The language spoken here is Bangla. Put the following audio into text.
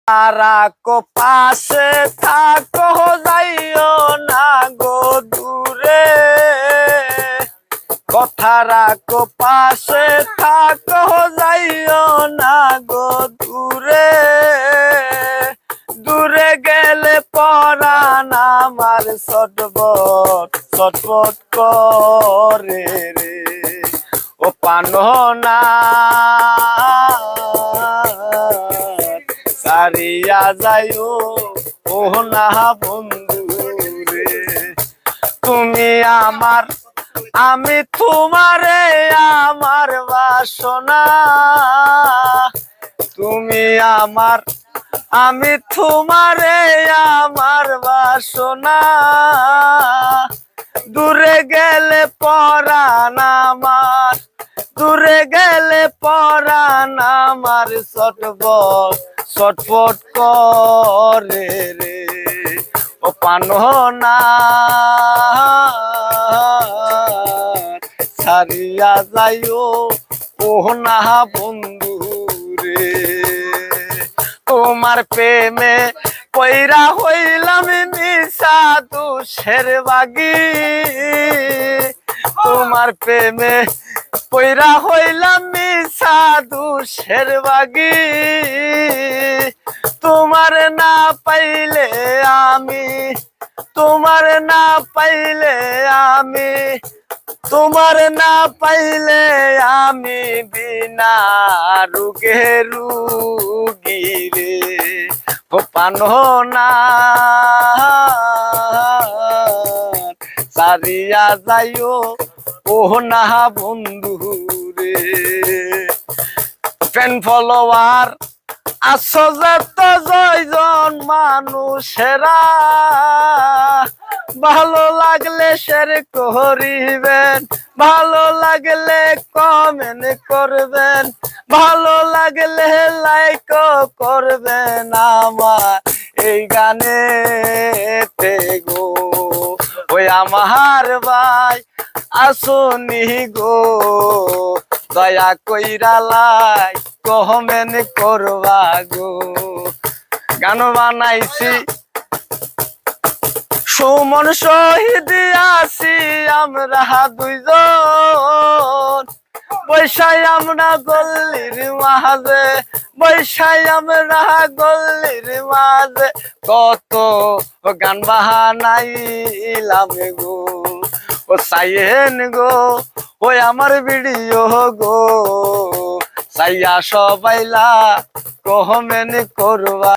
রাখো পাশে থাকো যাইও না গো দূরে, কথা রাখো পাশে থাকো যাইও না গো দূরে, দূরে গেলে পরাণ আমার ছটফট ছটফট করে রে ও পাননা সারিয়া যাইও ও না বন্ধু রে। তুমি আমার আমি তোমারে আমার বাসনা, তুমি আমার আমি তোমারে আমার বাসনা, দূরে গেলে পরাণ আমার, দূরে গেলে পরাণ আমার ছটফট ছটফট করে রে ও পাননা ছাড়িয়া যাইও ও না বন্ধু রে। তোমার প্রেমে পয়রা হইলাম নিশা দুষের বাগি, তোমার প্রেমে পয়রা হইলাম মিশা দুষের বাগি, তোমার না পাইলে আমি, তোমার না পাইলে আমি, তোমার না পাইলে আমি বিনা রুগে রুগী রে ও পাননা সারিয়া যাইও ও না বন্ধু রে। ফ্যান ফলোয়ার আছো যত জয়জন মানুষেরা, ভালো লাগলে শেয়ার করিবেন, ভালো লাগলে কমেন্ট করবেন, ভালো লাগলে লাইক করবেন আমার এই গানেতে গো। ওই আমার ভাই আসুনি গো দয়া কইরা লাইক কমেন্ট করবা গো। গান বানাইছি সুমন শহীদ আছি আমরা দুইজন, বৈশাই আমরা গল্লির মাঝে, বৈশাই আমরা গল্লির মাঝে কত গান বাহানাইলাম গো ও সাইয়েন গো ওই আমার ভিডিও গো, সাইয়া সবাইলা কমেন্ট করবা।